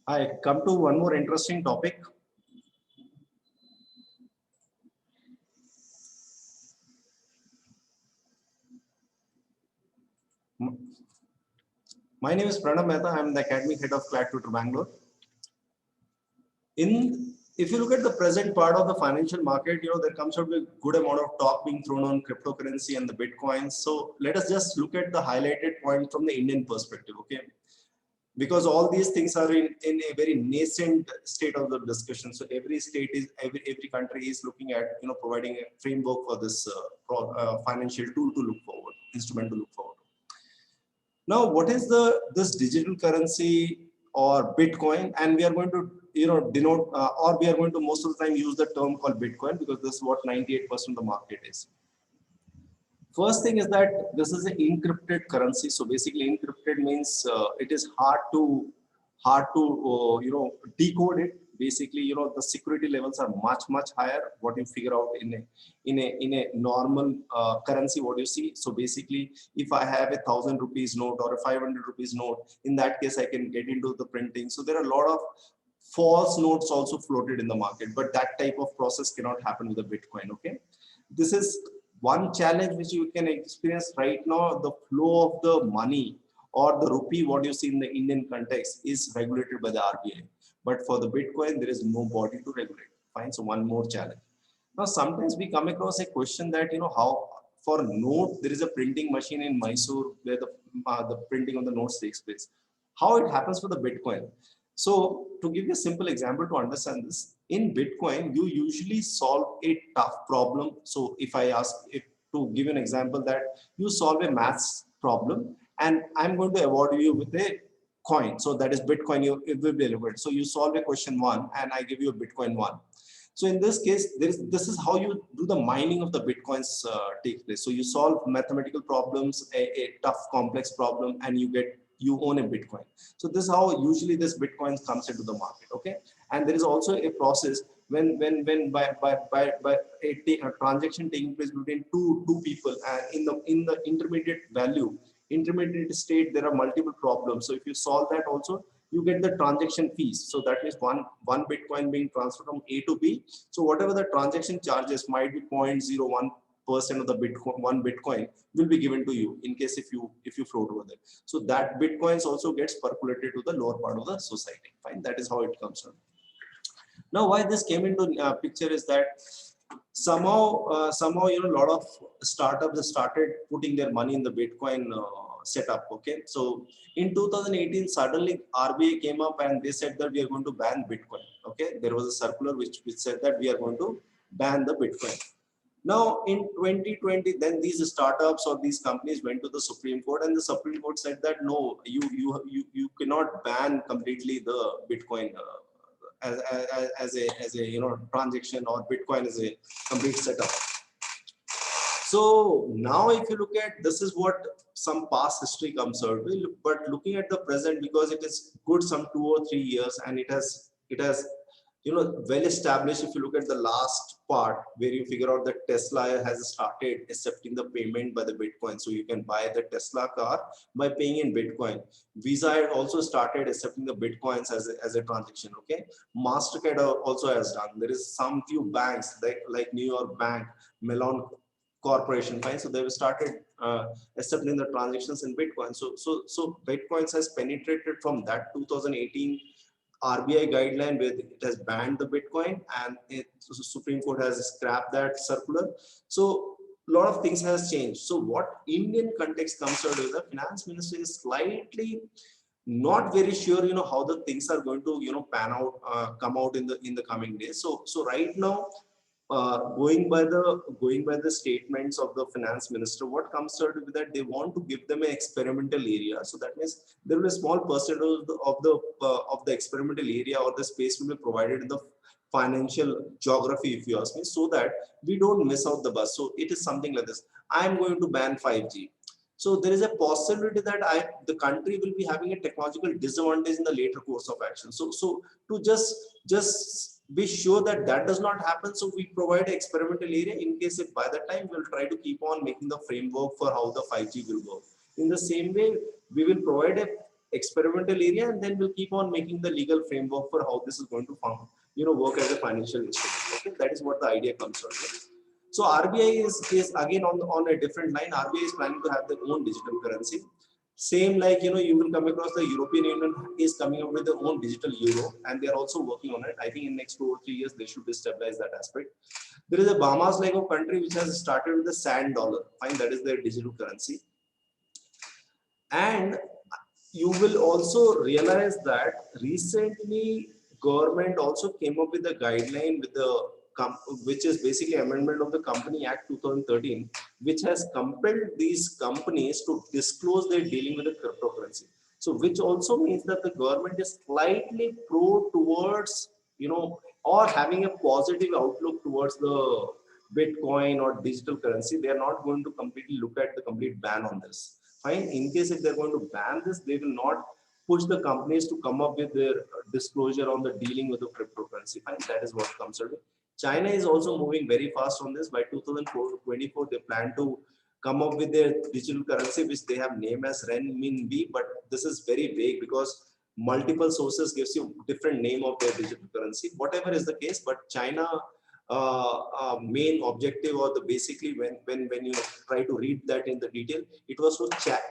I come to one more interesting topic. My name is Pranav Mehta. I'm the academic head of Clat Tutor Bangalore. If you look at the present part of the financial market, there comes out with a good amount of talk being thrown on cryptocurrency and the Bitcoins. So let us just look at the highlighted point from the Indian perspective, okay? Because all these things are in a very nascent state of the discussion. So every state is every country is looking at providing a framework for this financial tool to look forward, instrument to look forward. Now, what is this digital currency or Bitcoin? And we are going to denote or we are going to most of the time use the term called Bitcoin because this is what 98% of the market is. First thing is that this is an encrypted currency. So basically, encrypted means it is hard to decode it. Basically, the security levels are much higher. What you figure out in a normal currency, what you see. So basically, if I have 1,000 rupees note or a 500 rupees note, in that case, I can get into the printing. So there are a lot of false notes also floated in the market, but that type of process cannot happen with a Bitcoin. Okay, this is one challenge which you can experience right now. The flow of the money or the rupee, what you see in the Indian context, is regulated by the RBI. But for the Bitcoin, there is no body to regulate. Fine. So one more challenge. Now, sometimes we come across a question that how for note there is a printing machine in Mysore where the printing of the notes takes place. How it happens for the Bitcoin? So to give you a simple example to understand this, in Bitcoin, you usually solve a tough problem. So if I ask if to give an example that you solve a maths problem and I'm going to award you with a coin. So that is Bitcoin, it will be liquid. So you solve a question one and I give you a Bitcoin one. So in this case, this is how you do the mining of the Bitcoins take place. So you solve mathematical problems, a tough complex problem, and you own a Bitcoin. So this is how usually this Bitcoin comes into the market. Okay, and there is also a process when by a transaction taking place between two people, and in the intermediate state there are multiple problems. So if you solve that also, you get the transaction fees. So that means one Bitcoin being transferred from A to B. So whatever the transaction charges might be 0.01% of the one Bitcoin will be given to you in case if you float over there. So that Bitcoins also gets percolated to the lower part of the society. Fine, that is how it comes on. Now, why this came into picture is that somehow a lot of startups started putting their money in the Bitcoin setup. Okay, so in 2018 suddenly RBI came up and they said that we are going to ban Bitcoin. Okay, there was a circular which said that we are going to ban the Bitcoin. Now in 2020, then these startups or these companies went to the Supreme Court, and the Supreme Court said that no, you cannot ban completely the Bitcoin as a transaction, or Bitcoin as a complete setup. So now if you look at, this is what some past history comes out with, but looking at the present, because it is good some 2 or 3 years and it has well established. If you look at the last part where you figure out that Tesla has started accepting the payment by the Bitcoin, so you can buy the Tesla car by paying in Bitcoin. Visa had also started accepting the Bitcoins as a transaction. Okay, MasterCard also has done. There is some few banks like New York Bank, Mellon Corporation, fine. So they've started accepting the transactions in Bitcoin. So Bitcoins has penetrated from that 2018 RBI guideline where it has banned the Bitcoin, and so the Supreme Court has scrapped that circular. So a lot of things has changed. So what Indian context comes out is the finance ministry is slightly not very sure, how the things are going to, pan out, come out in the coming days. So right now, going by the statements of the finance minister, what comes out with that, they want to give them an experimental area. So that means there will be a small percentage of the experimental area or the space will be provided in the financial geography, if you ask me, so that we don't miss out the bus. So it is something like this: I am going to ban 5G. So there is a possibility that the country will be having a technological disadvantage in the later course of action. So to just be sure that that does not happen, so we provide an experimental area in case if by that time we'll try to keep on making the framework for how the 5G will work. In the same way, we will provide a experimental area, and then we'll keep on making the legal framework for how this is going to work as a financial instrument. Okay, that is what the idea comes from. So RBI is again on a different line. RBI is planning to have their own digital currency. Same like, you will come across the European Union is coming up with their own digital euro, and they are also working on it. I think in next 2 or 3 years they should stabilize that aspect. There is a Bahamas like a country which has started with the sand dollar. Fine, that is their digital currency. And you will also realize that recently government also came up with a guideline with the which is basically amendment of the Company Act 2013, which has compelled these companies to disclose their dealing with the cryptocurrency. So which also means that the government is slightly pro towards, or having a positive outlook towards the Bitcoin or digital currency. They are not going to completely look at the complete ban on this. Fine. In case if they're going to ban this, they will not push the companies to come up with their disclosure on the dealing with the cryptocurrency. Fine. That is what comes out. China is also moving very fast on this. By 2024, they plan to come up with their digital currency, which they have named as renminbi. But this is very vague because multiple sources gives you different name of their digital currency. Whatever is the case, but China main objective, or the basically when you try to read that in the detail, it was to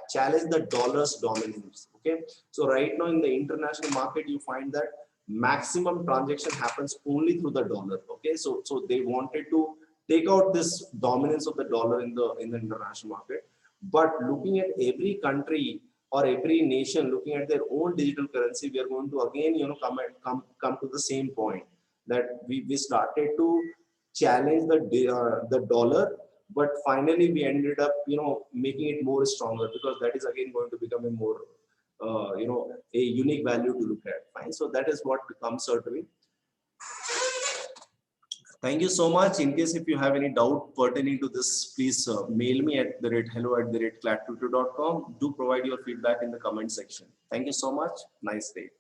challenge the dollar's dominance. Okay, so right now in the international market you find that maximum transaction happens only through the dollar. Okay, so they wanted to take out this dominance of the dollar in the international market. But looking at every country or every nation looking at their own digital currency, we are going to again come to the same point, that we started to challenge the dollar, but finally we ended up making it more stronger, because that is again going to become a more a unique value to look at. Fine, so that is what comes out of it. Thank you so much. In case if you have any doubt pertaining to this, please mail me at hello@clarktutor.com. Do provide your feedback in the comment section. Thank you so much. Nice day.